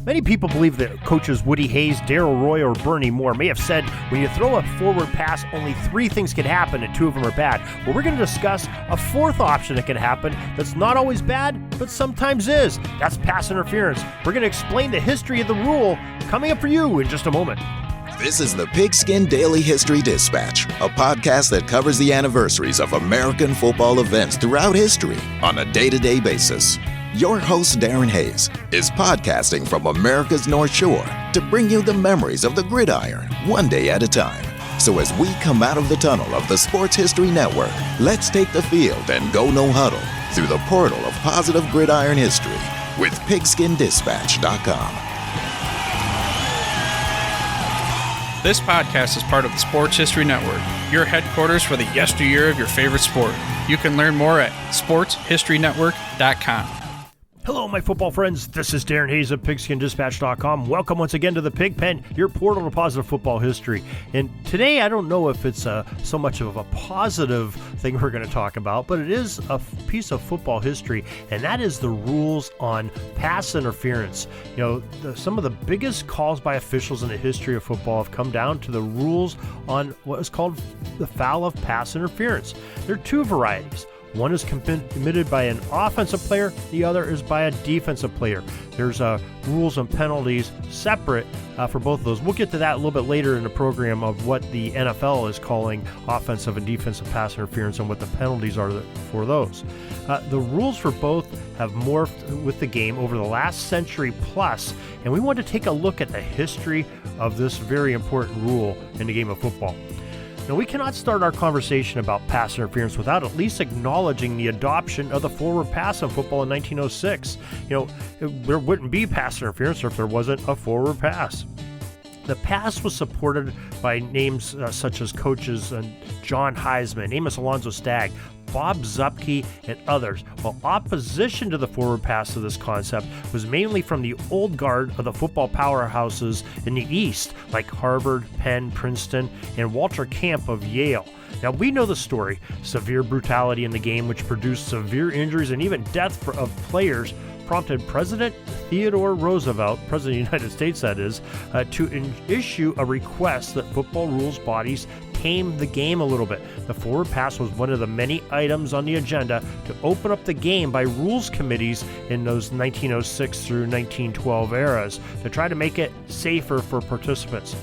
Many people believe that coaches Woody Hayes, Darryl Roy, or Bernie Moore may have said when you throw a forward pass, only 3 things can happen and 2 of them are bad. Well, we're going to discuss a 4th option that can happen that's not always bad, but sometimes is. That's pass interference. We're going to explain the history of the rule coming up for you in just a moment. This is the Pigskin Daily History Dispatch, a podcast that covers the anniversaries of American football events throughout history on a day-to-day basis. Your host, Darren Hayes, is podcasting from America's North Shore to bring you the memories of the gridiron one day at a time. So as we come out of the tunnel of the Sports History Network, let's take the field and go no huddle through the portal of positive gridiron history with PigskinDispatch.com. This podcast is part of the Sports History Network, your headquarters for the yesteryear of your favorite sport. You can learn more at sportshistorynetwork.com. Hello, my football friends. This is Darren Hayes of PigskinDispatch.com. Welcome once again to the Pig Pen, your portal to positive football history. And today, I don't know if it's so much of a positive thing we're going to talk about, but it is a piece of football history, and that is the rules on pass interference. You know, some of the biggest calls by officials in the history of football have come down to the rules on what is called the foul of pass interference. There are 2 varieties. One is committed by an offensive player, the other is by a defensive player. There's rules and penalties separate for both of those. We'll get to that a little bit later in the program of what the NFL is calling offensive and defensive pass interference and what the penalties are for those. The rules for both have morphed with the game over the last century plus, and we want to take a look at the history of this very important rule in the game of football. Now, we cannot start our conversation about pass interference without at least acknowledging the adoption of the forward pass in football in 1906. You know, there wouldn't be pass interference if there wasn't a forward pass. The pass was supported by names such as coaches John Heisman, Amos Alonzo Stagg, Bob Zupke, and others, while opposition to the forward pass of this concept was mainly from the old guard of the football powerhouses in the East, like Harvard, Penn, Princeton, and Walter Camp of Yale. Now, we know the story. Severe brutality in the game, which produced severe injuries and even death of players, prompted President Theodore Roosevelt, President of the United States that is, to issue a request that football rules bodies tame the game a little bit. The forward pass was one of the many items on the agenda to open up the game by rules committees in those 1906 through 1912 eras to try to make it safer for participants.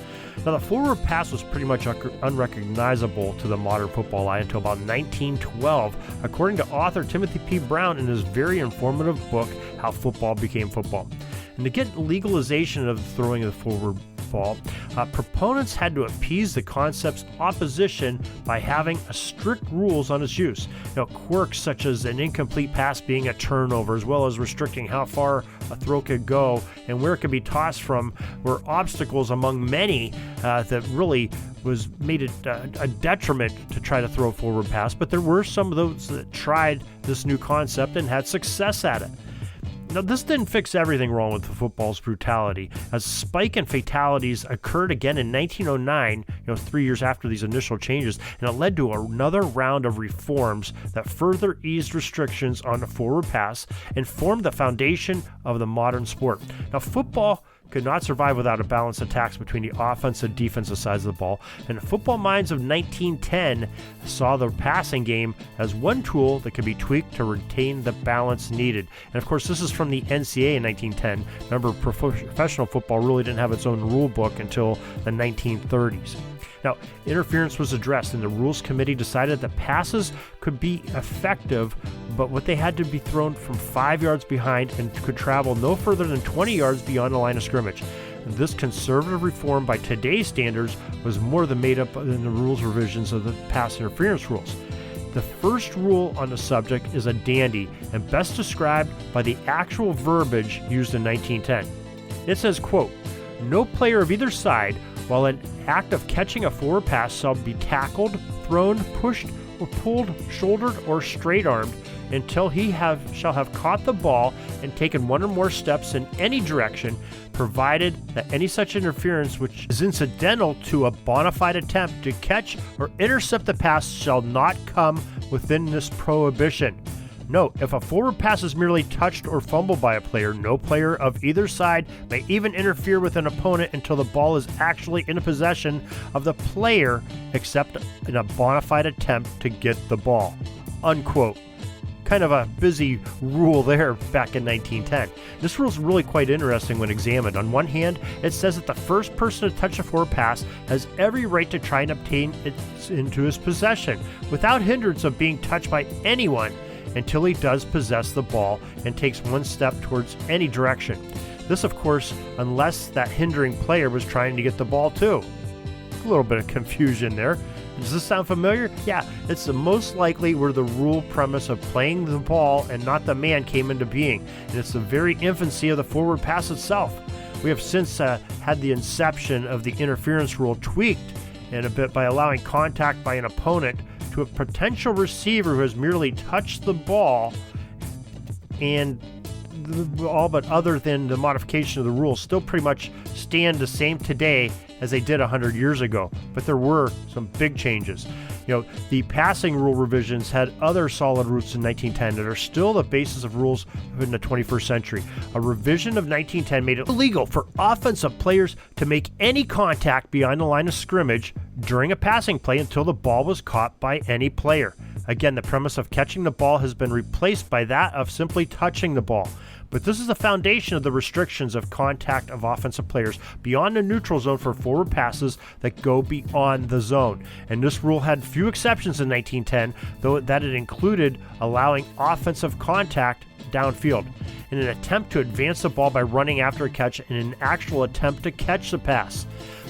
Now, the forward pass was pretty much unrecognizable to the modern football eye until about 1912, according to author Timothy P. Brown in his very informative book, How Football Became Football. And to get legalization of the throwing of the forward ball, proponents had to appease the concept's opposition by having strict rules on its use. Now, quirks such as an incomplete pass being a turnover, as well as restricting how far a throw could go and where it could be tossed from, were obstacles among many that really made it a detriment to try to throw a forward pass. But there were some of those that tried this new concept and had success at it. Now, this didn't fix everything wrong with the football's brutality, as a spike in fatalities occurred again in 1909, 3 years after these initial changes, and it led to another round of reforms that further eased restrictions on the forward pass and formed the foundation of the modern sport. Now, football could not survive without a balanced attacks between the offensive and defensive sides of the ball, and the football minds of 1910 saw the passing game as one tool that could be tweaked to retain the balance needed. And of course, this is from the NCAA in 1910. Remember, professional football really didn't have its own rule book until the 1930s. Now, interference was addressed, and the Rules Committee decided that passes could be effective, but what they had to be thrown from 5 yards behind and could travel no further than 20 yards beyond the line of scrimmage. This conservative reform by today's standards was more than made up in the rules revisions of the pass interference rules. The first rule on the subject is a dandy and best described by the actual verbiage used in 1910. It says, quote, "No player of either side, while in act of catching a forward pass, shall be tackled, thrown, pushed, or pulled, shouldered, or straight-armed until he shall have caught the ball and taken one or more steps in any direction, provided that any such interference which is incidental to a bona fide attempt to catch or intercept the pass shall not come within this prohibition." Note, if a forward pass is merely touched or fumbled by a player, no player of either side may even interfere with an opponent until the ball is actually in possession of the player, except in a bona fide attempt to get the ball. Unquote. Kind of a busy rule there back in 1910. This rule is really quite interesting when examined. On one hand, it says that the first person to touch a forward pass has every right to try and obtain it into his possession without hindrance of being touched by anyone until he does possess the ball and takes one step towards any direction. This, of course, unless that hindering player was trying to get the ball too. A little bit of confusion there. Does this sound familiar? Yeah, it's the most likely where the rule premise of playing the ball and not the man came into being, and it's the very infancy of the forward pass itself. We have since had the inception of the interference rule tweaked in a bit by allowing contact by an opponent to a potential receiver who has merely touched the ball, and all but other than the modification of the rules still pretty much stand the same today as they did 100 years ago, but there were some big changes. The passing rule revisions had other solid roots in 1910 that are still the basis of rules in the 21st century. A revision of 1910 made it illegal for offensive players to make any contact beyond the line of scrimmage during a passing play until the ball was caught by any player. Again, the premise of catching the ball has been replaced by that of simply touching the ball. But this is the foundation of the restrictions of contact of offensive players beyond the neutral zone for forward passes that go beyond the zone. And this rule had few exceptions in 1910, though that it included allowing offensive contact downfield in an attempt to advance the ball by running after a catch in an actual attempt to catch the pass.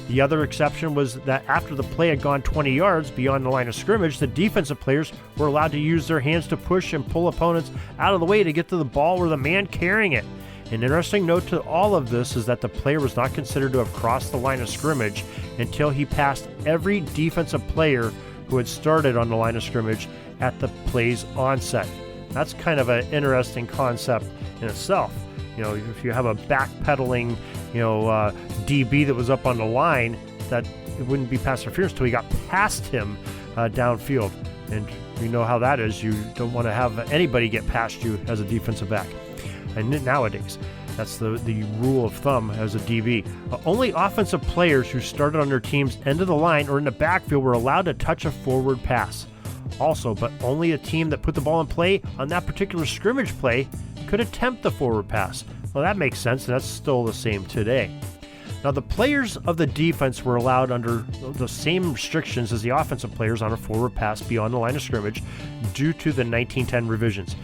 The other exception was that after the play had gone 20 yards beyond the line of scrimmage, the defensive players were allowed to use their hands to push and pull opponents out of the way to get to the ball or the man carrying it. An interesting note to all of this is that the player was not considered to have crossed the line of scrimmage until he passed every defensive player who had started on the line of scrimmage at the play's onset. That's kind of an interesting concept in itself. If you have a backpedaling, DB that was up on the line, that it wouldn't be pass interference until he got past him downfield. And you know how that is. You don't want to have anybody get past you as a defensive back. And nowadays, that's the rule of thumb as a DB. Only offensive players who started on their team's end of the line or in the backfield were allowed to touch a forward pass. Also, but only a team that put the ball in play on that particular scrimmage play could attempt the forward pass. Well, that makes sense, and that's still the same today. Now, the players of the defense were allowed under the same restrictions as the offensive players on a forward pass beyond the line of scrimmage due to the 1910 revisions.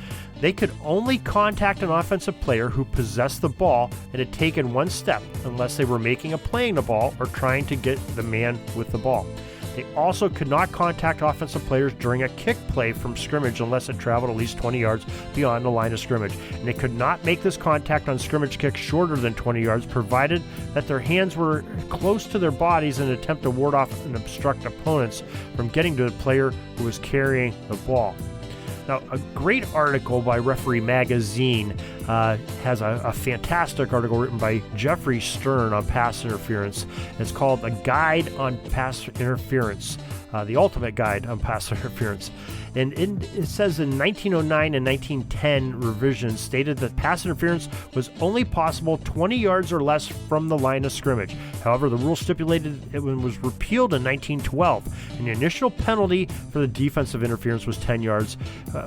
They could only contact an offensive player who possessed the ball and had taken one step unless they were making a play in the ball or trying to get the man with the ball. They also could not contact offensive players during a kick play from scrimmage unless it traveled at least 20 yards beyond the line of scrimmage. And they could not make this contact on scrimmage kicks shorter than 20 yards, provided that their hands were close to their bodies in an attempt to ward off and obstruct opponents from getting to the player who was carrying the ball. Now, a great article by Referee Magazine has a fantastic article written by Jeffrey Stern on pass interference. It's called A Guide on Pass Interference, the ultimate guide on pass interference. And it says in 1909 and 1910 revisions stated that pass interference was only possible 20 yards or less from the line of scrimmage. However, the rule stipulated it was repealed in 1912, and the initial penalty for the defensive interference was 10 yards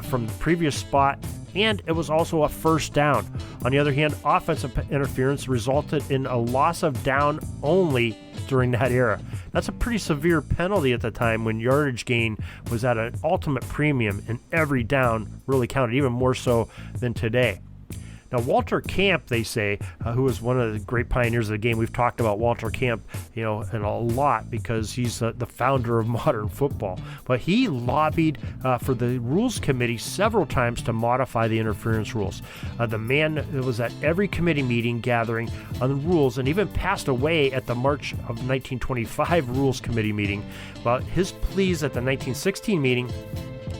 from the previous spot, and it was also a first down. On the other hand, offensive interference resulted in a loss of down only during that era. That's a pretty severe penalty at the time when yardage gain was at an ultimate premium and every down really counted, even more so than today. Now, Walter Camp, they say, who was one of the great pioneers of the game. We've talked about Walter Camp, and a lot because he's the founder of modern football. But he lobbied for the Rules Committee several times to modify the interference rules. The man that was at every committee meeting gathering on the rules and even passed away at the March of 1925 Rules Committee meeting. But his pleas at the 1916 meeting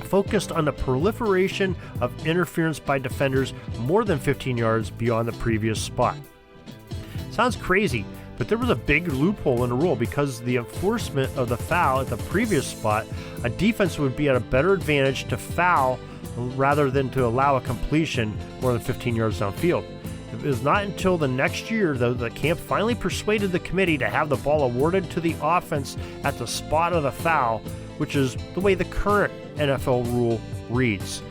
focused on the proliferation of interference by defenders more than 15 yards beyond the previous spot. Sounds crazy, But there was a big loophole in the rule because the enforcement of the foul at the previous spot, a defense would be at a better advantage to foul rather than to allow a completion more than 15 yards downfield. It was not until the next year, though, that camp finally persuaded the committee to have the ball awarded to the offense at the spot of the foul, which is the way the current NFL rule reads.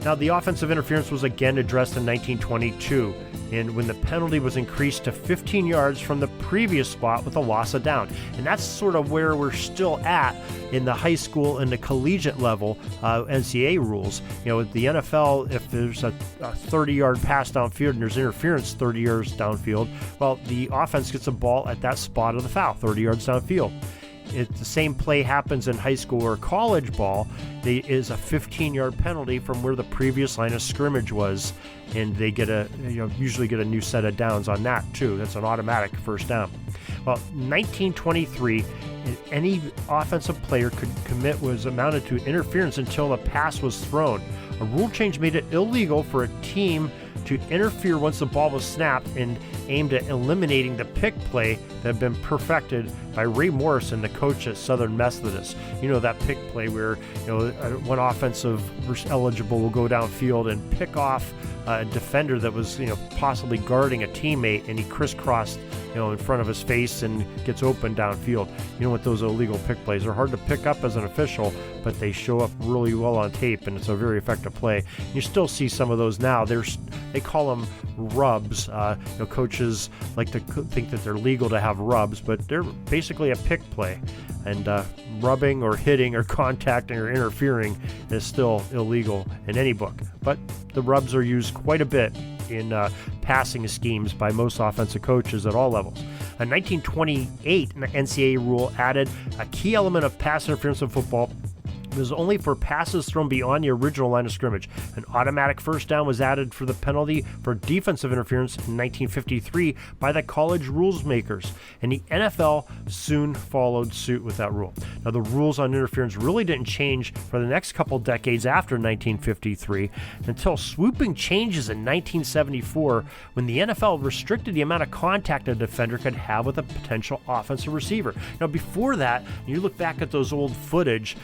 Now, the offensive interference was again addressed in 1922, and when the penalty was increased to 15 yards from the previous spot with a loss of down. And that's sort of where we're still at in the high school and the collegiate level NCAA rules. You know, with the NFL, if there's a 30-yard pass downfield and there's interference 30 yards downfield, well, the offense gets a ball at that spot of the foul, 30 yards downfield. If the same play happens in high school or college ball, there is a 15-yard penalty from where the previous line of scrimmage was, and they get usually get a new set of downs on that too. That's an automatic first down. Well, 1923, any offensive player could commit was amounted to interference until the pass was thrown. A rule change made it illegal for a team to interfere once the ball was snapped and aimed at eliminating the pick play that had been perfected by Ray Morrison, the coach at Southern Methodist. You know, that pick play where, one offensive eligible will go downfield and pick off a defender that was, possibly guarding a teammate, and he crisscrossed, in front of his face and gets open downfield. You know what, those illegal pick plays are hard to pick up as an official, but they show up really well on tape, and it's a very effective play. You still see some of those now. They call them rubs. Coaches like to think that they're legal to have rubs, but they're basically a pick play. And rubbing or hitting or contacting or interfering is still illegal in any book. But the rubs are used quite a bit in passing schemes by most offensive coaches at all levels. A 1928 NCAA rule added a key element of pass interference in football. It was only for passes thrown beyond the original line of scrimmage. An automatic first down was added for the penalty for defensive interference in 1953 by the college rules makers, and the NFL soon followed suit with that rule. Now, the rules on interference really didn't change for the next couple decades after 1953 until swooping changes in 1974 when the NFL restricted the amount of contact a defender could have with a potential offensive receiver. Now, before that, you look back at those old footage,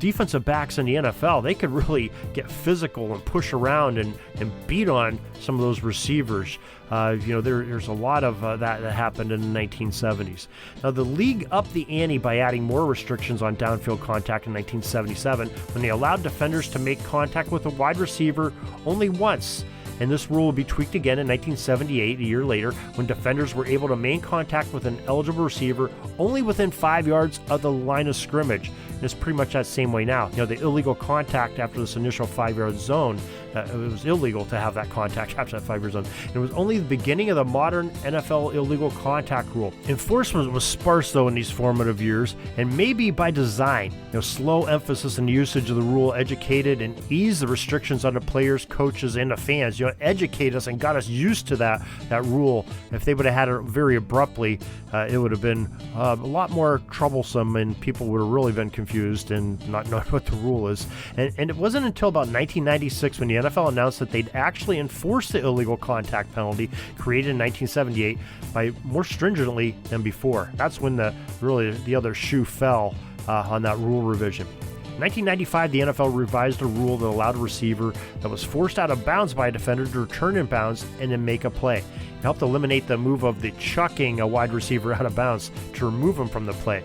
defensive backs in the NFL, they could really get physical and push around and beat on some of those receivers. There's a lot of that happened in the 1970s. Now, the league upped the ante by adding more restrictions on downfield contact in 1977 when they allowed defenders to make contact with a wide receiver only once. And this rule will be tweaked again in 1978, a year later, when defenders were able to make contact with an eligible receiver only within 5 yards of the line of scrimmage. And it's pretty much that same way now. The illegal contact after this initial 5-yard zone, it was illegal to have that contact after that 5-yard zone. And it was only the beginning of the modern NFL illegal contact rule. Enforcement was sparse, though, in these formative years, and maybe by design. Slow emphasis in the usage of the rule educated and eased the restrictions on the players, coaches, and the fans. Educate us and got us used to that rule. If they would have had it very abruptly, it would have been a lot more troublesome, and people would have really been confused and not know what the rule is. And it wasn't until about 1996 when the NFL announced that they'd actually enforce the illegal contact penalty created in 1978 by more stringently than before. That's when the other shoe fell on that rule revision. In 1995, the NFL revised a rule that allowed a receiver that was forced out of bounds by a defender to return in bounds and then make a play. It helped eliminate the move of the chucking a wide receiver out of bounds to remove him from the play.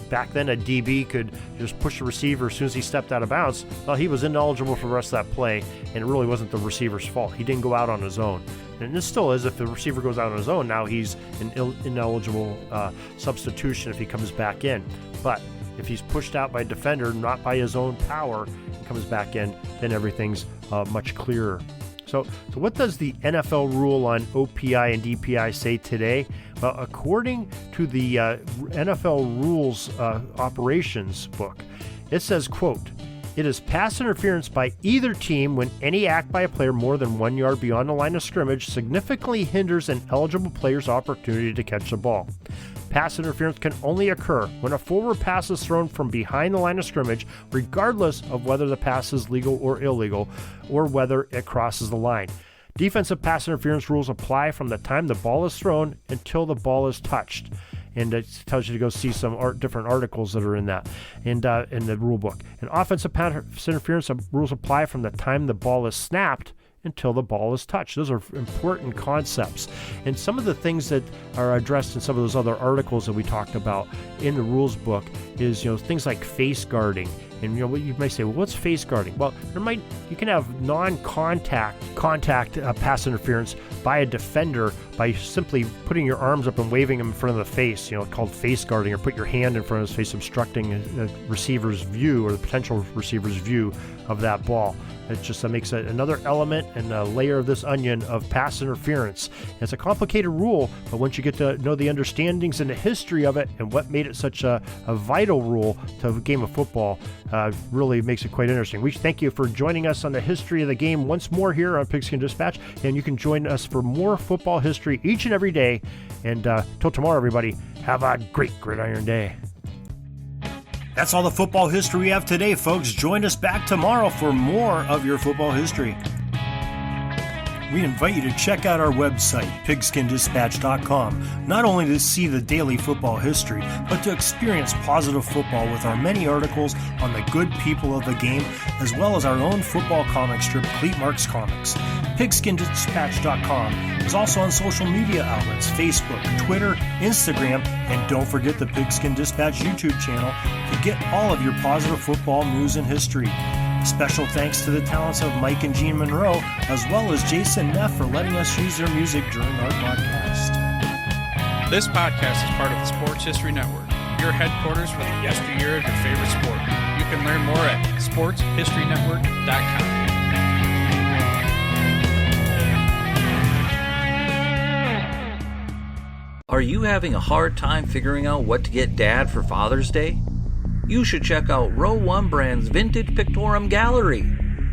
Back then a DB could just push the receiver as soon as he stepped out of bounds. Well, he was ineligible for the rest of that play, and it really wasn't the receiver's fault. He didn't go out on his own. And this still is, if the receiver goes out on his own, now he's an ineligible substitution if he comes back in. But if he's pushed out by a defender, not by his own power, and comes back in, then everything's much clearer. So what does the NFL rule on OPI and DPI say today? Well, according to the NFL rules operations book, it says, quote, "It is pass interference by either team when any act by a player more than 1 yard beyond the line of scrimmage significantly hinders an eligible player's opportunity to catch the ball. Pass interference can only occur when a forward pass is thrown from behind the line of scrimmage, regardless of whether the pass is legal or illegal, or whether it crosses the line. Defensive pass interference rules apply from the time the ball is thrown until the ball is touched. And it tells you to go see some different articles that are in that, in the rule book. And offensive pass interference rules apply from the time the ball is snapped until the ball is touched. Those are important concepts. And some of the things that are addressed in some of those other articles that we talked about in the rules book is, things like face guarding. And you might say, well, what's face guarding? Well, you can have non-contact pass interference by a defender by simply putting your arms up and waving them in front of the face, called face guarding, or put your hand in front of his face, obstructing the receiver's view or the potential receiver's view of that ball. It just makes another element and a layer of this onion of pass interference. It's a complicated rule, but once you get to know the understandings and the history of it and what made it such a vital rule to a game of football, really makes it quite interesting. We thank you for joining us on the history of the game once more here on Pigskin Dispatch, and you can join us for more football history each and every day. And till tomorrow, everybody, have a great gridiron day. That's all the football history we have today, folks. Join us back tomorrow for more of your football history. We invite you to check out our website, pigskindispatch.com, not only to see the daily football history, but to experience positive football with our many articles on the good people of the game, as well as our own football comic strip, Cleat Marks Comics. Pigskindispatch.com is also on social media outlets, Facebook, Twitter, Instagram, and don't forget the Pigskin Dispatch YouTube channel to get all of your positive football news and history. Special thanks to the talents of Mike and Gene Monroe, as well as Jason Neff for letting us use their music during our podcast. This podcast is part of the Sports History Network, your headquarters for the yesteryear of your favorite sport. You can learn more at sportshistorynetwork.com. Are you having a hard time figuring out what to get Dad for Father's Day? You should check out Row 1 Brand's Vintage Pictorum Gallery.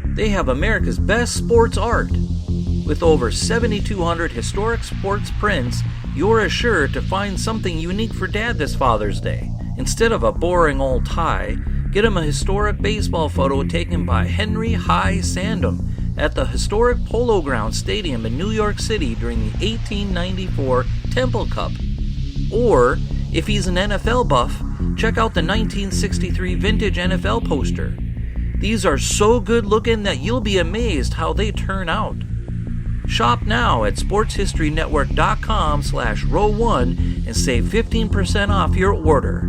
They have America's best sports art. With over 7,200 historic sports prints, you're assured to find something unique for Dad this Father's Day. Instead of a boring old tie, get him a historic baseball photo taken by Henry High Sandom at the historic Polo Grounds Stadium in New York City during the 1894 Temple Cup. Or, if he's an NFL buff, check out the 1963 vintage NFL poster. These are so good looking that you'll be amazed how they turn out. Shop now at sportshistorynetwork.com/row1 and save 15% off your order.